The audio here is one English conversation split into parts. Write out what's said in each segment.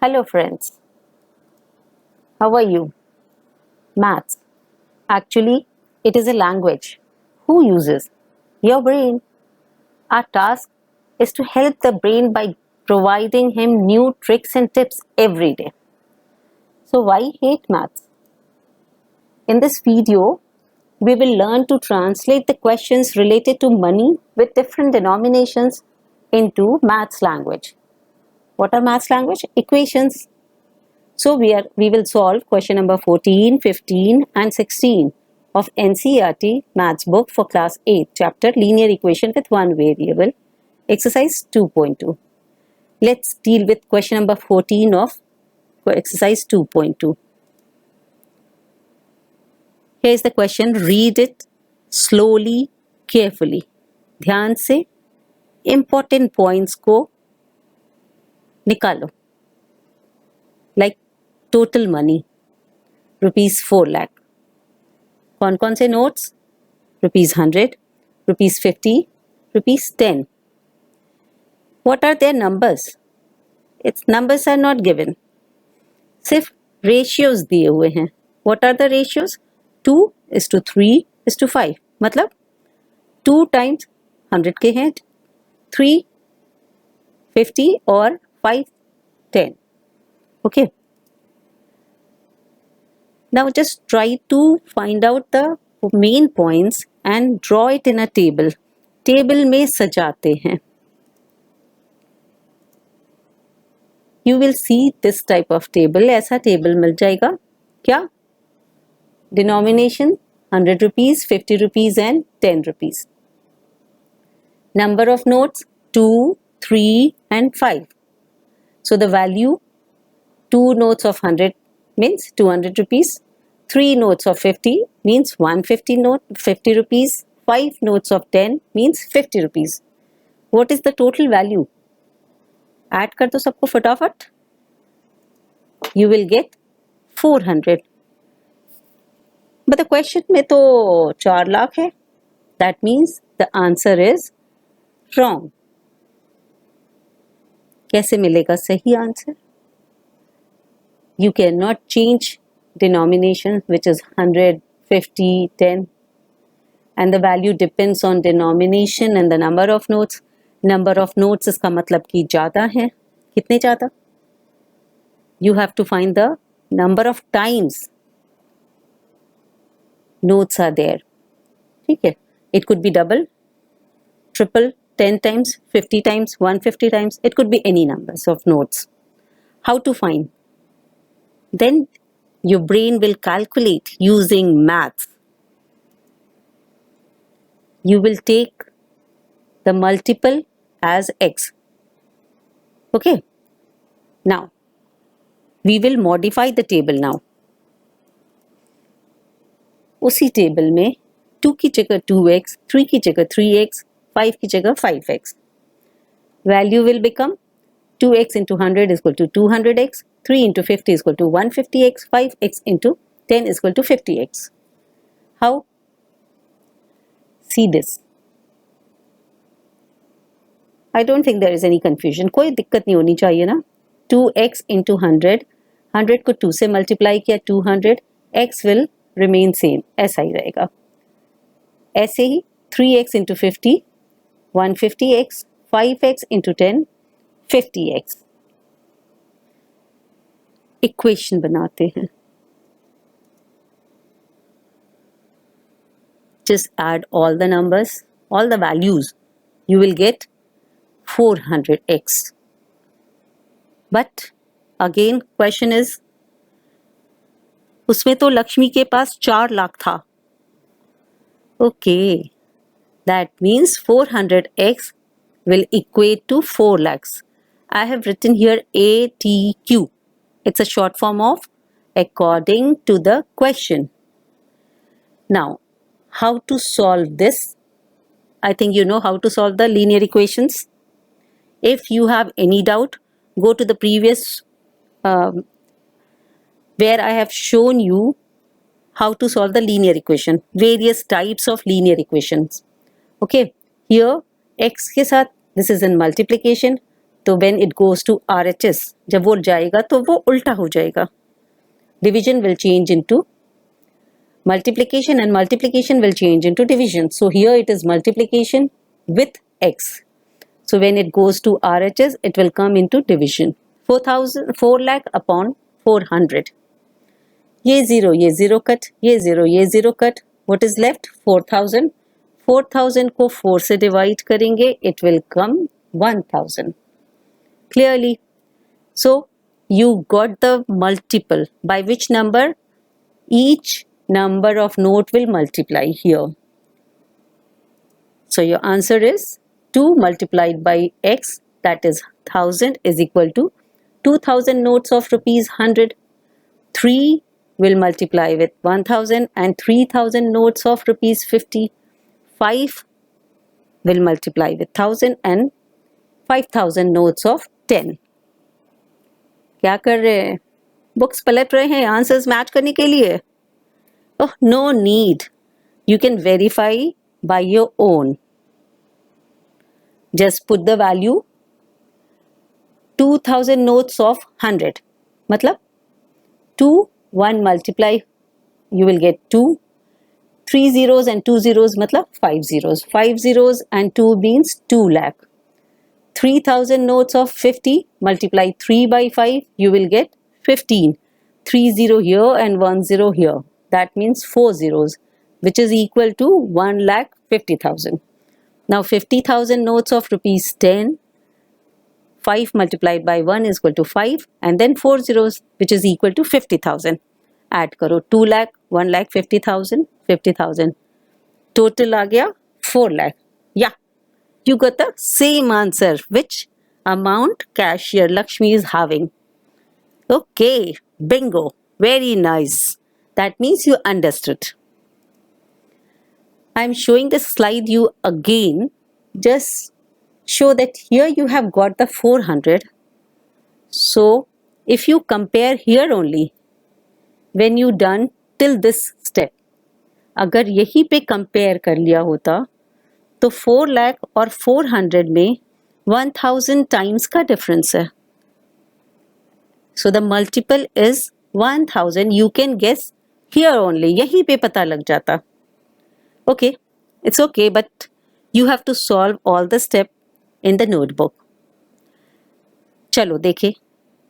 Hello friends, how are you? Maths. Actually, it is a language. Who uses? Your brain. Our task is to help the brain by providing him new tricks and tips every day. So why hate maths? In this video, we will learn to translate the questions related to money with different denominations into maths language. What are maths language? Equations. So we will solve question number 14, 15 and 16 of NCERT Maths book for class 8 chapter linear equation with one variable exercise 2.2. Let's deal with question number 14 of exercise 2.2. Here is the question, read it slowly, carefully. ध्यान से important points को निकालो. Like total money ₹4 lakh. कौन कौन से notes? ₹100, ₹50, ₹10. What are their numbers? Its numbers are not given. सिर्फ ratios दिए हुए हैं. What are the ratios? 2:3:5. मतलब 2 times 100 के हैं 3 50 और 5 10. Okay. Now just try to find out the main points and draw it in a table. Table में सजाते हैं. You will see this type of table. ऐसा table मिल जाएगा. क्या? Denomination 100 rupees, 50 rupees and 10 rupees. Number of notes 2, 3 and 5. So the value 2 notes of 100 means 200 rupees. 3 notes of 50 means 50 rupees. 5 notes of 10 means 50 rupees. What is the total value? Add कर दो सबको फटाफट. You will get 400. But the question में तो 4 लाख है. That means the answer is wrong. कैसे मिलेगा सही answer? You cannot change denomination which is 100, 50, 10 and the value depends on denomination and the number of notes. Number of notes इसका मतलब कि ज़्यादा है. कितने ज़्यादा? You have to find the number of times notes are there. ठीक है? It could be double, triple, 10 times, 50 times, 150 times. It could be any numbers of notes. How to find? Then your brain will calculate using maths. You will take the multiple as x. Okay. Now, we will modify the table now. उसी table में 2 की जगह 2x, 3 की जगह 3x, 5 की जगह 5x. Value will become 2x into 100 is equal to 200x, 3 into 50 is equal to 150x, 5x into 10 is equal to 50x. How? See this. I don't think there is any confusion. कोई दिक्कत नहीं होनी चाहिए ना. 2x into 100, 100 को 2 से multiply किया 200, x will remain same. ऐसा ही रहेगा. ऐसे ही 3x into 50, 150x, 5x into 10, 50x. Equation बनाते हैं. Just add all the numbers, all the values. You will get 400x. But again question is, उसमें तो लक्ष्मी के पास 4 लाख था. Okay, that means 400x will equate to 4 lakhs. I have written here ATQ. It's a short form of according to the question. Now, how to solve this? I think you know how to solve the linear equations. If you have any doubt, go to the previous where I have shown you how to solve the linear equation, various types of linear equations. Okay, here x के साथ this is in multiplication, तो when it goes to RHS, जब वो जाएगा तो वो उल्टा हो जाएगा. Division will change into multiplication and multiplication will change into division. So here it is multiplication with x. So when it goes to RHS, it will come into division. 4 lakh upon 400. ये zero cut, ये zero cut. What is left? 4,000. 4,000 को 4 से divide करेंगे, it will come 1,000. Clearly. So you got the multiple by which number each number of note will multiply here. So your answer is 2 multiplied by x, that is 1000, is equal to 2000 notes of rupees 100. 3 will multiply with 1000 and 3000 notes of rupees 50. 5 will multiply with 1000 and 5000 notes of 10. क्या कर रहे हैं? Books पलट रहे हैं answers match करने के लिए? Oh, no need. You can verify by your own. Just put the value 2000 notes of 100. मतलब 2, 1 multiply, you will get 2. 3 zeros and 2 zeros मतलब 5 zeros. 5 zeros and 2 means 2 lakh. 3000 notes of 50 multiply 3 by 5, you will get 15. 3 0 here and 1 0 here. That means 4 zeros, which is equal to 1,50,000. Now 50,000 notes of rupees 10. 5 multiplied by 1 is equal to 5, and then 4 zeros, which is equal to 50,000. Add करो 2 lakh, 1,50,000, 50,000. Total आ गया 4 lakh. Yeah, you got the same answer. Which amount cashier Lakshmi is having? Okay, bingo. Very nice. That means you understood. I am showing this slide you again. Just show that here you have got the 400. So if you compare here only, when you done till this step, अगर यहीं पे compare कर लिया होता तो 4 lakh और 400 में 1000 times का difference है. So the multiple is 1000. You can guess here only. यहीं पे पता लग जाता. Okay, it's okay, but you have to solve all the step in the notebook. चलो देखें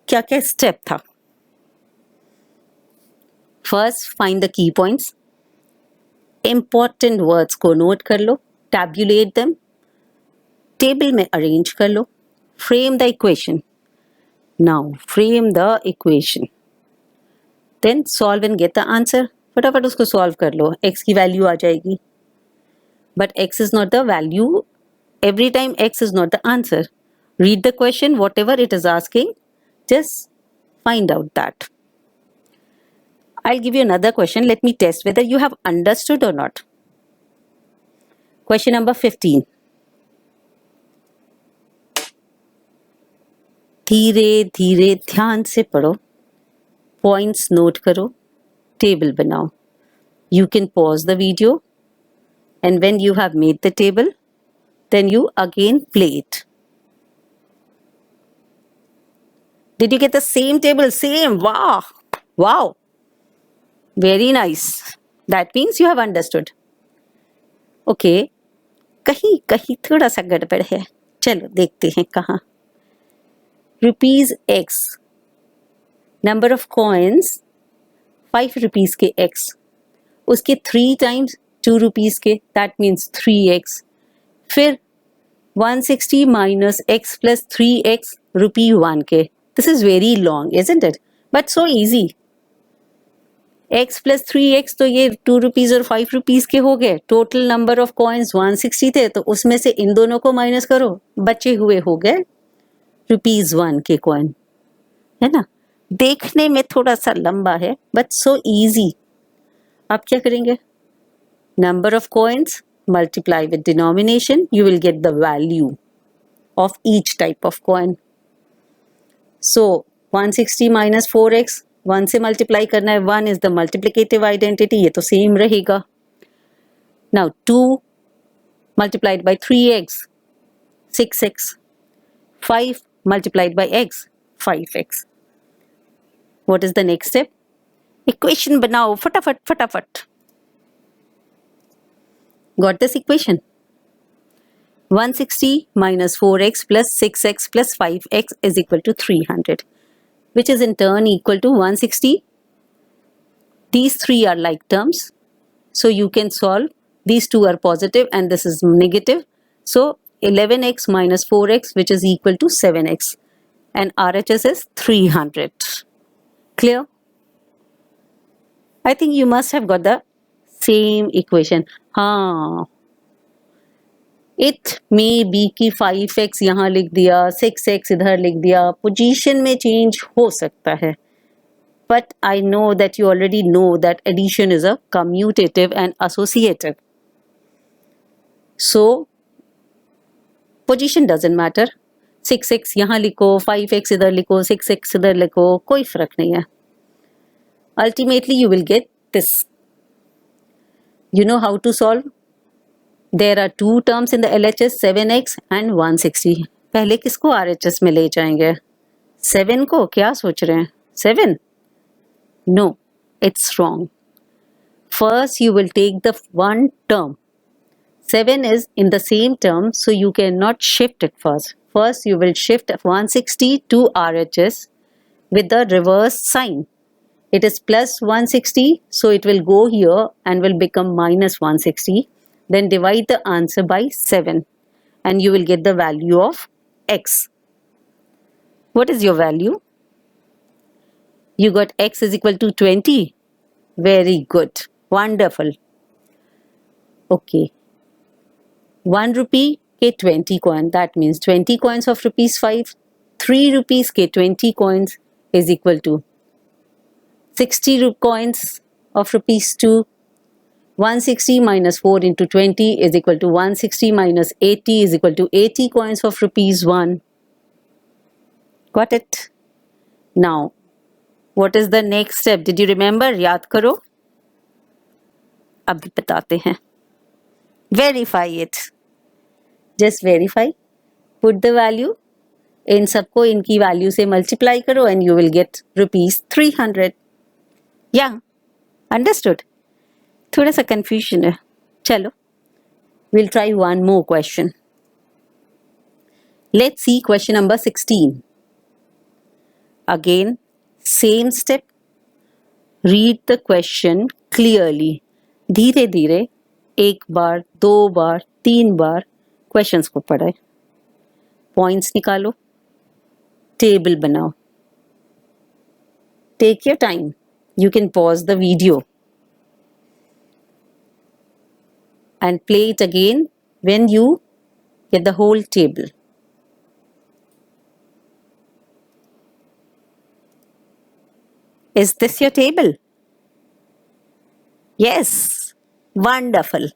क्या क्या step था. First, find the key points. Important words को note कर लो. Tabulate them. Table में arrange कर लो. Frame the equation. Now, frame the equation. Then solve and get the answer. फटाफट उसको solve कर लो. X की value आ जाएगी. But X is not the value. Every time X is not the answer. Read the question, whatever it is asking. Just find out that. I'll give you another question. Let me test whether you have understood or not. Question number 15. धीरे धीरे ध्यान से पढ़ो. Points note करो. Table बनाओ. You can pause the video. And when you have made the table, then you again play it. Did you get the same table? Same. Wow. Wow. Very nice. That means you have understood. Okay. कहीं कहीं थोड़ा सा गड़बड़ है. चलो देखते हैं कहाँ. Rupees X. Number of coins 5 rupees के X. उसके 3 times 2 rupees के, that means 3x. फिर 160 minus x plus 3x rupee 1 के. This is very long, isn't it? But so easy. x plus 3x तो ये 2 rupees और 5 rupees के हो गए. Total number of coins 160 थे, तो उसमें से इन दोनों को माइनस करो. बचे हुए हो गए rupees 1 के coin. है ना? देखने में थोड़ा सा लंबा है, but so easy. आप क्या करेंगे? Number of coins multiply with denomination, you will get the value of each type of coin. So 160 minus 4x, 1 से multiply करना है. 1 is the multiplicative identity, ये तो same रहेगा. Now 2 multiplied by 3x, 6x. 5 multiplied by x, 5x. What is the next step? Equation banao, फटाफट फटाफट. Got this equation? 160 minus 4x plus 6x plus 5x is equal to 300, which is in turn equal to 160. These three are like terms, so you can solve. These two are positive and this is negative. So 11x minus 4x, which is equal to 7x, and RHS is 300. Clear? I think you must have got the same equation. हाँ, it may be कि 5x यहाँ लिख दिया, 6x इधर लिख दिया, position में change हो सकता है. But I know that you already know that addition is a commutative and associative. So, position doesn't matter. 6x यहाँ लिखो, 5x इधर लिखो, 6x इधर लिखो, कोई फर्क नहीं है. Ultimately, you will get this. You know how to solve? There are two terms in the LHS, 7x and 160. पहले किसको RHS में ले जाएंगे? 7 को? क्या सोच रहे हैं? 7? No, it's wrong. First, you will take the one term. 7 is in the same term, so you cannot shift it first. First, you will shift 160 to RHS with the reverse sign. It is plus 160, so it will go here and will become minus 160. Then divide the answer by 7 and you will get the value of x. What is your value? You got x is equal to 20. Very good. Wonderful. Okay. 1 rupee ke 20 coin. That means 20 coins of rupees 5. 3 rupees ke 20 coins is equal to 60 coins of rupees 2. 160 minus 4 into 20 is equal to 160 minus 80 is equal to 80 coins of rupees 1. Got it? Now, what is the next step? Did you remember? याद करो. अभी बताते हैं. Verify it. Just verify. Put the value. इन सबको इनकी value से multiply करो and you will get rupees 300. Yeah. Understood? थोड़ा सा confusion है. चलो. We'll try one more question. Let's see question number 16. Again, same step. Read the question clearly. धीरे धीरे एक बार, दो बार, तीन बार questions को पढ़ाए. Points निकालो. Table बनाओ. Take your time. You can pause the video and play it again when you get the whole table. Is this your table? Yes. Wonderful.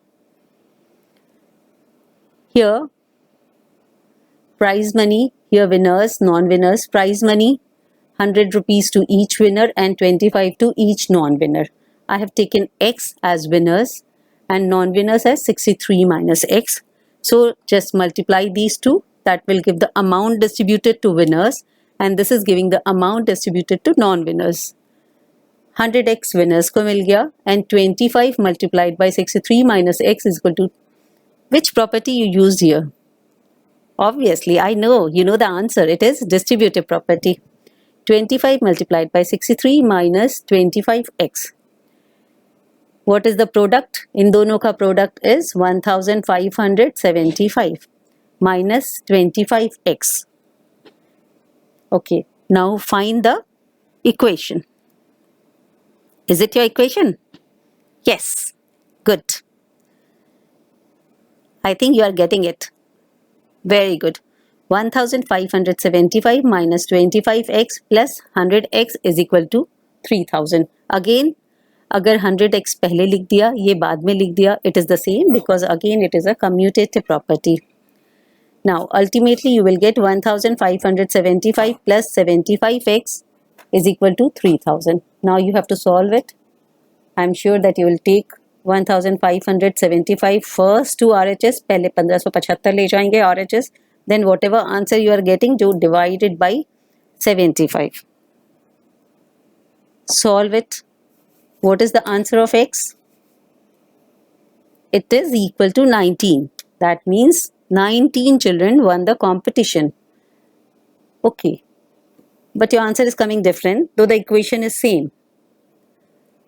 Here, prize money, here winners, non-winners, prize money, 100 rupees to each winner and 25 to each non-winner. I have taken X as winners and non-winners as 63 minus X. So just multiply these two. That will give the amount distributed to winners and this is giving the amount distributed to non-winners. 100x winners को मिल गया and 25 multiplied by 63 minus x is equal to which property you used here? Obviously, I know, you know the answer. It is distributive property. 25 multiplied by 63 minus 25x. What is the product? इन दोनों का product is 1575 minus 25x. Okay, now find the equation. Is it your equation? Yes. Good. I think you are getting it. Very good. 1575 minus 25x plus 100x is equal to 3000. Again, अगर 100x पहले लिख दिया, ये बाद में लिख दिया, it is the same because again it is a commutative property. Now, ultimately you will get 1575 plus 75x is equal to 3000. Now you have to solve it. I am sure that you will take 1575 first to RHS. पहले 1575 ले जाएंगे RHS. then whatever answer you are getting, you divide it by 75. Solve it. What is the answer of x? It is equal to 19. That means 19 children won the competition. Okay. But your answer is coming different, though the equation is same.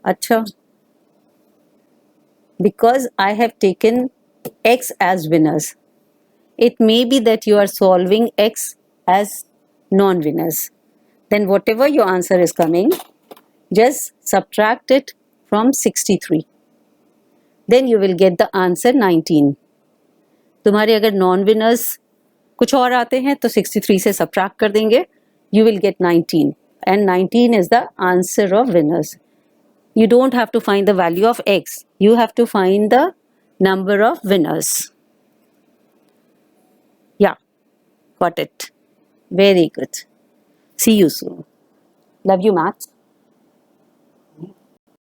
Acha. Because I have taken x as winners. It may be that you are solving x as non-winners. Then whatever your answer is coming, just subtract it from 63. Then you will get the answer 19. तुम्हारे अगर non-winners कुछ और आते हैं तो 63 से subtract कर देंगे, you will get 19. And 19 is the answer of winners. You don't have to find the value of x. You have to find the number of winners. Yeah, got it. Very good. See you soon. Love you, maths.